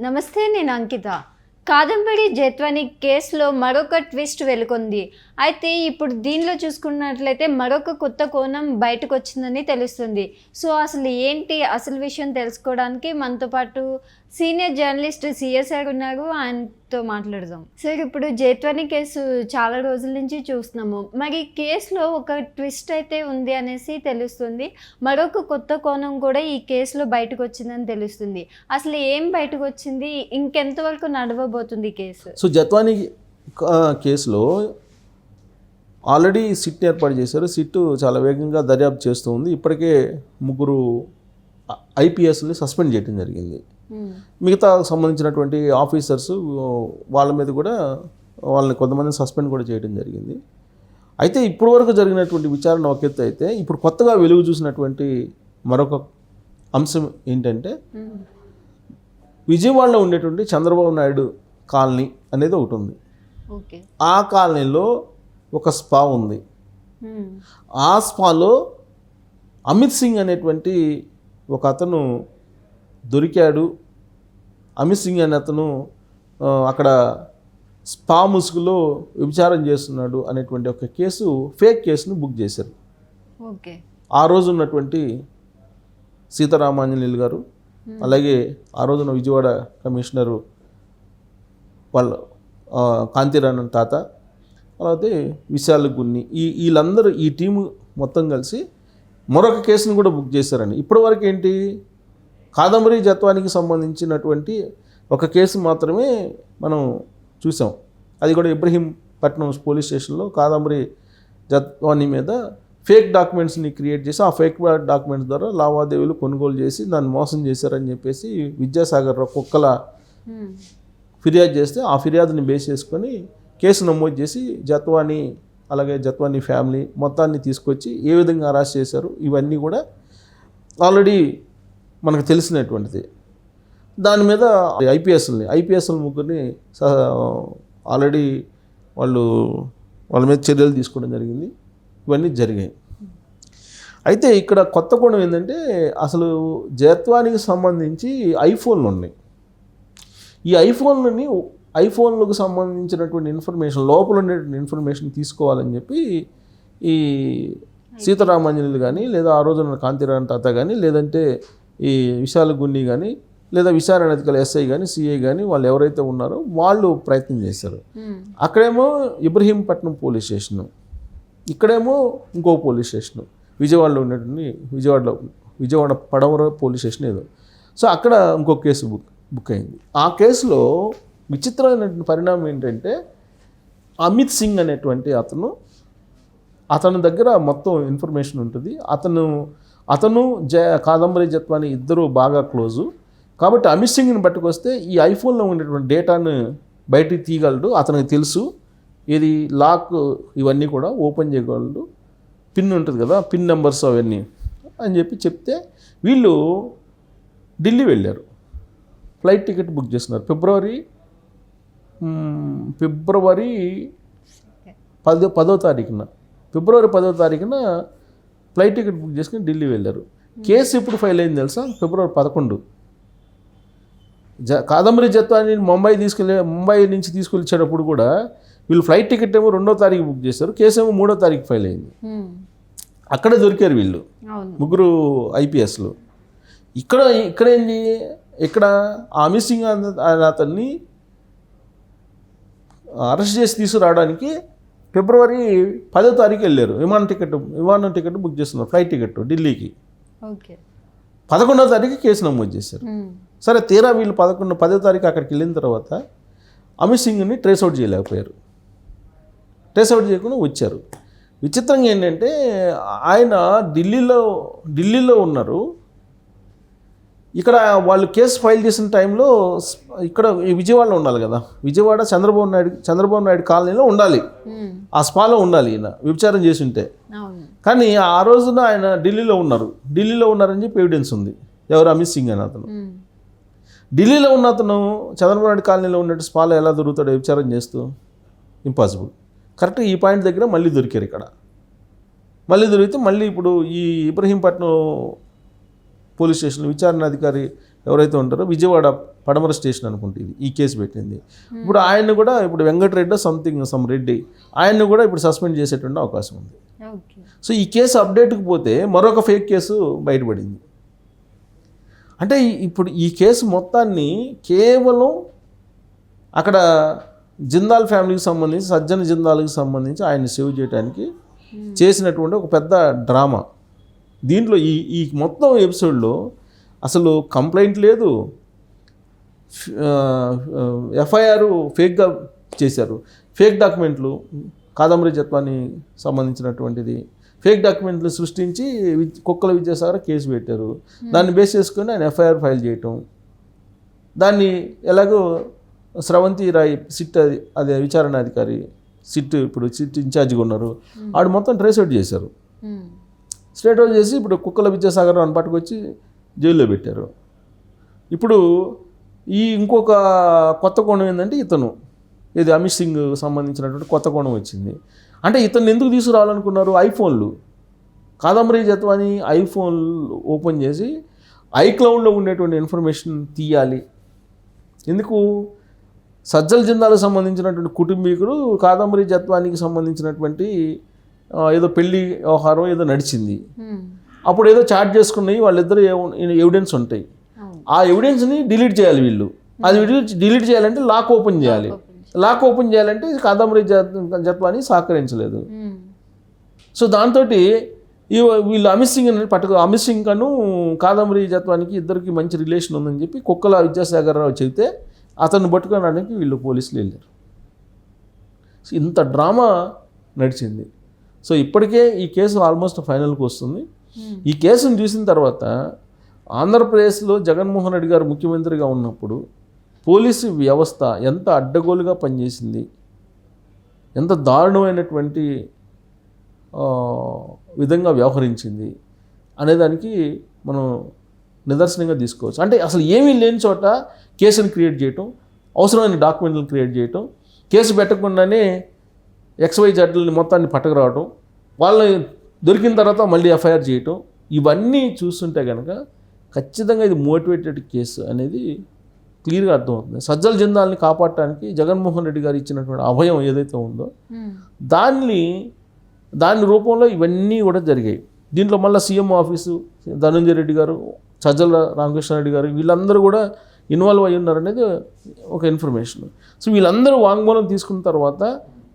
నమస్తే, నేను అంకిత. కాదంబరి జేత్వాని కేసులో మరొక ట్విస్ట్ వెలుకొంది. అయితే ఇప్పుడు దీనిలో చూసుకున్నట్లయితే మరొక కొత్త కోణం బయటకు వచ్చిందని తెలుస్తుంది. సో అసలు ఏంటి అసలు విషయం తెలుసుకోవడానికి మనతో పాటు సీనియర్ జర్నలిస్ట్ సిఎస్ గారు ఉన్నారు. ఆయనతో మాట్లాడదాం. సార్, ఇప్పుడు జేత్వాని కేసు చాలా రోజుల నుంచి చూస్తున్నాము. మరి కేసులో ఒక ట్విస్ట్ అయితే ఉంది అనేసి తెలుస్తుంది. మరొక కొత్త కోణం కూడా ఈ కేసులో బయటకు వచ్చిందని తెలుస్తుంది. అసలు ఏం బయటకు వచ్చింది, ఇంకెంతవరకు నడవబోతుంది కేసు? సో జత్వాని కేసులో ఆల్రెడీ సిట్ ఏర్పాటు చేశారు. సిట్ చాలా వేగంగా దర్యాప్తు చేస్తూ ఉంది. ఇప్పటికే 3 ఐపీఎస్ని సస్పెండ్ చేయడం జరిగింది. మిగతా సంబంధించినటువంటి ఆఫీసర్స్ వాళ్ళ మీద కూడా వాళ్ళని కొంతమంది సస్పెండ్ కూడా చేయడం జరిగింది. అయితే ఇప్పటి వరకు జరిగినటువంటి విచారణ ఒక ఎత్తు అయితే, ఇప్పుడు కొత్తగా వెలుగు చూసినటువంటి మరొక అంశం ఏంటంటే, విజయవాడలో ఉండేటువంటి చంద్రబాబు నాయుడు కాలనీ అనేది ఒకటి ఉంది. ఆ కాలనీలో ఒక స్పా ఉంది. ఆ స్పాలో అమిత్ సింగ్ అనేటువంటి ఒక అతను దొరికాడు. అమిత్ సింగ్ అనే అతను అక్కడ స్పా ముసుగులో విచారణ చేస్తున్నాడు అనేటువంటి ఒక కేసు, ఫేక్ కేసును బుక్ చేశారు. ఆ రోజు ఉన్నటువంటి సీతారామాంజనేయులు గారు, అలాగే ఆ రోజున విజయవాడ కమిషనరు వాళ్ళ కాంతిరాణన్ తాత, అలాగే విశాల్ గున్ని, వీళ్ళందరూ ఈ టీము మొత్తం కలిసి మరొక కేసును కూడా బుక్ చేశారని. ఇప్పటివరకు ఏంటి, కాదంబరి జత్వానికి సంబంధించినటువంటి ఒక కేసు మాత్రమే మనం చూసాం. అది కూడా ఇబ్రహీంపట్నం పోలీస్ స్టేషన్లో కాదంబరి జత్వాని మీద ఫేక్ డాక్యుమెంట్స్ని క్రియేట్ చేసి, ఆ ఫేక్ డాక్యుమెంట్స్ ద్వారా లావాదేవీలు కొనుగోలు చేసి దాన్ని మోసం చేశారని చెప్పేసి విద్యాసాగర్ కుక్కల ఫిర్యాదు చేస్తే, ఆ ఫిర్యాదుని బేస్ చేసుకొని కేసు నమోదు చేసి జత్వాని అలాగే జత్వాని ఫ్యామిలీ మొత్తాన్ని తీసుకొచ్చి ఏ విధంగా అరెస్ట్ చేశారు, ఇవన్నీ కూడా ఆల్రెడీ మనకు తెలిసినటువంటిది. దాని మీద ఐపీఎస్ఎల్ ముగ్గురిని ఆల్రెడీ వాళ్ళ మీద చర్యలు తీసుకోవడం జరిగింది. ఇవన్నీ జరిగాయి. అయితే ఇక్కడ కొత్త కోణం ఏంటంటే, అసలు జత్వానికి సంబంధించి ఐఫోన్లు ఉన్నాయి. ఈ ఐఫోన్లకు సంబంధించినటువంటి ఇన్ఫర్మేషన్, లోపల ఉండేటువంటి ఇన్ఫర్మేషన్ తీసుకోవాలని చెప్పి ఈ సీతారామాంజనేయులు కానీ, లేదా ఆ రోజున కాంతిరాణన్ తాత కానీ, లేదంటే ఈ విశాల్ గున్ని కానీ, లేదా విచారణ అధికారులు ఎస్ఐ కానీ, సిఐ కానీ, వాళ్ళు ఎవరైతే ఉన్నారో వాళ్ళు ప్రయత్నం చేశారు. అక్కడేమో ఇబ్రహీంపట్నం పోలీస్ స్టేషను, ఇక్కడేమో ఇంకో పోలీస్ స్టేషను, విజయవాడలో ఉన్నటువంటి విజయవాడ పడమర పోలీస్ స్టేషన్ ఏదో. సో అక్కడ ఇంకో కేసు బుక్ అయింది. ఆ కేసులో విచిత్రమైనటువంటి పరిణామం ఏంటంటే, అమిత్ సింగ్ అనేటువంటి అతని దగ్గర మొత్తం ఇన్ఫర్మేషన్ ఉంటుంది. అతను కాదంబరి జత్వాని ఇద్దరు బాగా క్లోజు. కాబట్టి అమిత్ సింగ్ని పట్టుకొస్తే ఈ ఐఫోన్లో ఉండేటువంటి డేటాను బయటికి తీయగలడు, అతనికి తెలుసు. ఇది లాక్ ఇవన్నీ కూడా ఓపెన్ చేయగలడు, పిన్ ఉంటుంది కదా, పిన్ నెంబర్స్ అవన్నీ అని చెప్తే వీళ్ళు ఢిల్లీ వెళ్ళారు. ఫ్లైట్ టికెట్ బుక్ చేస్తున్నారు. ఫిబ్రవరి 10వ తారీఖున ఫ్లైట్ టికెట్ బుక్ చేసుకుని ఢిల్లీ వెళ్ళారు. కేసు ఎప్పుడు ఫైల్ అయింది తెలుసా? ఫిబ్రవరి 11. కాదంబరి జత్వాని ముంబై నుంచి తీసుకెళ్ళేటప్పుడు కూడా వీళ్ళు ఫ్లైట్ టికెట్ ఏమో 2వ తారీఖు బుక్ చేశారు, కేసు ఏమో 3వ తారీఖు ఫైల్ అయింది. అక్కడే దొరికారు వీళ్ళు 3 ఐపీఎస్లు. ఇక్కడ ఏంటి, ఇక్కడ అమిత్ సింగ్ అతన్ని అరెస్ట్ చేసి తీసుకురావడానికి ఫిబ్రవరి 10వ తారీఖు వెళ్ళారు. విమానం టికెట్ బుక్ చేస్తున్నారు, ఫ్లైట్ టికెట్ ఢిల్లీకి. 11వ తారీఖు కేసు నమోదు చేశారు. సరే, తీరా వీళ్ళు 10వ తారీఖు అక్కడికి వెళ్ళిన తర్వాత అమిత్ సింగ్ని ట్రేస్ అవుట్ చేయలేకపోయారు. ట్రేస్ అవుట్ చేయకుండా వచ్చారు. విచిత్రంగా ఏంటంటే, ఆయన ఢిల్లీలో ఉన్నారు. ఇక్కడ వాళ్ళు కేసు ఫైల్ చేసిన టైంలో ఇక్కడ విజయవాడలో ఉండాలి కదా, విజయవాడ చంద్రబాబు నాయుడు కాలనీలో ఉండాలి, ఆ స్పాలో ఉండాలి ఈయన విచారణ చేసి ఉంటే. కానీ ఆ రోజున ఆయన ఢిల్లీలో ఉన్నారని చెప్పి ఎవిడెన్స్ ఉంది. ఎవరు? అమిత్ సింగ్ అని అతను. ఢిల్లీలో ఉన్న అతను చంద్రబాబు నాయుడు కాలనీలో ఉన్నట్టు స్పాలో ఎలా దొరుకుతాడో విచారణ చేస్తూ? ఇంపాసిబుల్. కరెక్ట్గా ఈ పాయింట్ దగ్గర మళ్ళీ దొరికారు. ఇక్కడ మళ్ళీ దొరికితే మళ్ళీ ఇప్పుడు ఈ ఇబ్రహీంపట్నం పోలీస్ స్టేషన్ విచారణ అధికారి ఎవరైతే ఉంటారో విజయవాడ పడమర స్టేషన్ అనుకుంటే ఈ కేసు పెట్టింది. ఇప్పుడు ఆయన్ని కూడా ఇప్పుడు వెంకటరెడ్డి సమ్ రెడ్డి ఆయన్ని కూడా ఇప్పుడు సస్పెండ్ చేసేటువంటి అవకాశం ఉంది. ఓకే. సో ఈ కేసు అప్డేట్కి పోతే మరొక ఫేక్ కేసు బయటపడింది. అంటే ఇప్పుడు ఈ కేసు మొత్తాన్ని కేవలం అక్కడ జిందాల్ ఫ్యామిలీకి సంబంధించి సజ్జన జిందాల్కి సంబంధించి ఆయన్ని సేవ్ చేయడానికి చేసినటువంటి ఒక పెద్ద డ్రామా. దీంట్లో ఈ మొత్తం ఎపిసోడ్లో అసలు కంప్లైంట్ లేదు, ఎఫ్ఐఆర్ ఫేక్గా చేశారు, ఫేక్ డాక్యుమెంట్లు కాదంబరి జత్వానికి సంబంధించినటువంటిది ఫేక్ డాక్యుమెంట్లు సృష్టించి కుక్కల విద్యాసాగర్ కేసు పెట్టారు. దాన్ని బేస్ చేసుకొని ఆయన ఎఫ్ఐఆర్ ఫైల్ చేయటం, దాన్ని ఎలాగో స్రవంతి రాయ్ సిట్ అదే విచారణాధికారి ఇప్పుడు సిట్ ఇన్ఛార్జిగా ఉన్నారు, ఆడు మొత్తం ట్రేస్ అవుట్ చేశారు. స్ట్రేట్ అవుట్ చేసి ఇప్పుడు కుక్కల విద్యాసాగర్ అని పట్టుకొచ్చి జైల్లో పెట్టారు. ఇప్పుడు ఇంకొక కొత్త కోణం ఏంటంటే ఇతను ఇది అమిత్ సింగ్ సంబంధించినటువంటి కొత్త కోణం వచ్చింది. అంటే ఇతను ఎందుకు తీసుకురావాలనుకున్నారు? ఐఫోన్లు, కాదంబరి జత్వాని ఐఫోన్లు ఓపెన్ చేసి ఐక్లౌడ్లో ఉండేటువంటి ఇన్ఫర్మేషన్ తీయాలి. ఎందుకు? సజ్జల జిందాలకు సంబంధించినటువంటి కుటుంబీకుడు కాదంబరి జత్వానికి సంబంధించినటువంటి ఏదో పెళ్లి వ్యవహారం ఏదో నడిచింది, అప్పుడు ఏదో చాట్ చేసుకున్నాయి వాళ్ళిద్దరు, ఎవిడెన్స్ ఉంటాయి. ఆ ఎవిడెన్స్ని డిలీట్ చేయాలి వీళ్ళు. అది డిలీట్ చేయాలంటే లాక్ ఓపెన్ చేయాలి. లాక్ ఓపెన్ చేయాలంటే కాదంబరి జత్వాని సహకరించలేదు. సో దాంతో వీళ్ళు అమిత్ సింగ్ కను కాదంబరి జత్వానికి ఇద్దరికి మంచి రిలేషన్ ఉందని చెప్పి కుక్కల విద్యాసాగర్ రావు చెబితే అతన్ని పట్టుకోవడానికి వీళ్ళు పోలీసులు వెళ్ళారు. సో ఇంత డ్రామా నడిచింది. సో ఇప్పటికే ఈ కేసు ఆల్మోస్ట్ ఫైనల్కి వస్తుంది. ఈ కేసును చూసిన తర్వాత ఆంధ్రప్రదేశ్లో జగన్మోహన్ రెడ్డి గారు ముఖ్యమంత్రిగా ఉన్నప్పుడు పోలీసు వ్యవస్థ ఎంత అడ్డగోలుగా పనిచేసింది, ఎంత దారుణమైనటువంటి విధంగా వ్యవహరించింది అనేదానికి మనం నిదర్శనంగా తీసుకోవచ్చు. అంటే అసలు ఏమీ లేని చోట కేసును క్రియేట్ చేయటం, అవసరమైన డాక్యుమెంట్లను క్రియేట్ చేయటం, కేసు పెట్టకుండానే XYZలని మొత్తాన్ని పట్టుకురావటం, వాళ్ళని దొరికిన తర్వాత మళ్ళీ ఎఫ్ఐఆర్ చేయటం, ఇవన్నీ చూస్తుంటే కనుక ఖచ్చితంగా ఇది మోటివేటెడ్ కేసు అనేది క్లియర్గా అర్థమవుతుంది. సజ్జల జిందాల్ని కాపాడటానికి జగన్మోహన్ రెడ్డి గారు ఇచ్చినటువంటి అభయం ఏదైతే ఉందో దాని రూపంలో ఇవన్నీ కూడా జరిగాయి. దీంట్లో మళ్ళీ సీఎం ఆఫీసు, ధనంజయ రెడ్డి గారు, సజ్జల రామకృష్ణారెడ్డి గారు వీళ్ళందరూ కూడా ఇన్వాల్వ్ అయ్యి ఉన్నారనేది ఒక ఇన్ఫర్మేషన్. సో వీళ్ళందరూ వాంగ్మూలం తీసుకున్న తర్వాత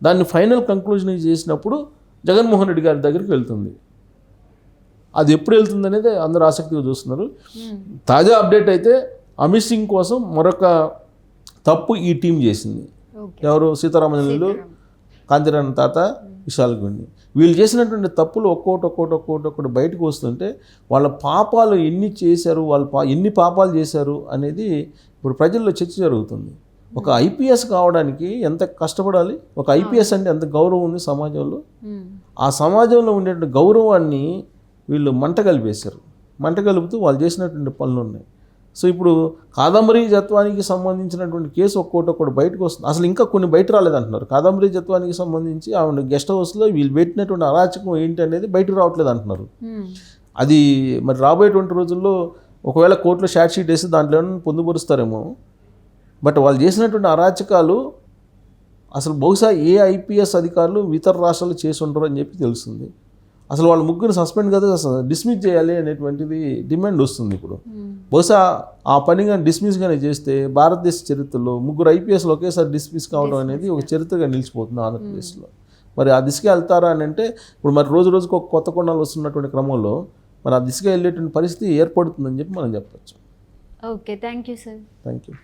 దాన్ని ఫైనల్ కంక్లూజన్ చేసినప్పుడు జగన్మోహన్ రెడ్డి గారి దగ్గరికి వెళ్తుంది. అది ఎప్పుడు వెళ్తుంది అనేది అందరూ ఆసక్తిగా చూస్తున్నారు. తాజా అప్డేట్ అయితే అమిత్ సింగ్ కోసం మరొక తప్పు ఈ టీం చేసింది. ఎవరు? సీతారామజనులు, కాంతిరాణ తాత, విశాల్ గుండి. వీళ్ళు చేసినటువంటి తప్పులు ఒక్కొక్కటి బయటకు వస్తుంటే వాళ్ళ పాపాలు ఎన్ని చేశారు, ఎన్ని పాపాలు చేశారు అనేది ఇప్పుడు ప్రజల్లో చర్చ జరుగుతుంది. ఒక ఐపీఎస్ కావడానికి ఎంత కష్టపడాలి, ఒక ఐపీఎస్ అంటే ఎంత గౌరవం ఉంది సమాజంలో, ఆ సమాజంలో ఉండేటువంటి గౌరవాన్ని వీళ్ళు మంట కలుపుతూ వాళ్ళు చేసినటువంటి పనులు ఉన్నాయి. సో ఇప్పుడు కాదంబరి జత్వానికి సంబంధించినటువంటి కేసు ఒక్కొక్కటి బయటకు వస్తుంది. అసలు ఇంకా కొన్ని బయట రాలేదంటున్నారు. కాదంబరి జత్వానికి సంబంధించి ఆవిడ గెస్ట్ హౌస్లో వీళ్ళు పెట్టినటువంటి అరాచకం ఏంటి అనేది బయటకు రావట్లేదు అంటున్నారు. అది మరి రాబోయేటువంటి రోజుల్లో ఒకవేళ కోర్టులో షార్ట్ షీట్ వేసి దాంట్లో ఏమైనా పొందుపరుస్తారేమో. బట్ వాళ్ళు చేసినటువంటి అరాచకాలు అసలు బహుశా ఏ ఐపీఎస్ అధికారులు ఇతర రాష్ట్రాలు చేసి ఉండరు అని చెప్పి తెలుస్తుంది. అసలు వాళ్ళ ముగ్గురు సస్పెండ్ కదా డిస్మిస్ చేయాలి అనేటువంటిది డిమాండ్ వస్తుంది. ఇప్పుడు బహుశా ఆ పనిగా డిస్మిస్గానే చేస్తే భారతదేశ చరిత్రలో ముగ్గురు ఐపీఎస్లు ఒకేసారి డిస్మిస్ కావడం అనేది ఒక చరిత్రగా నిలిచిపోతుంది ఆంధ్రప్రదేశ్లో. మరి ఆ దిశగా వెళ్తారా అని అంటే ఇప్పుడు మరి రోజుకు ఒక కొత్త కొండలు వస్తున్నటువంటి క్రమంలో మరి ఆ దిశగా వెళ్ళేటువంటి పరిస్థితి ఏర్పడుతుందని చెప్పి మనం చెప్పచ్చు. Okay, thank you sir. Thank you.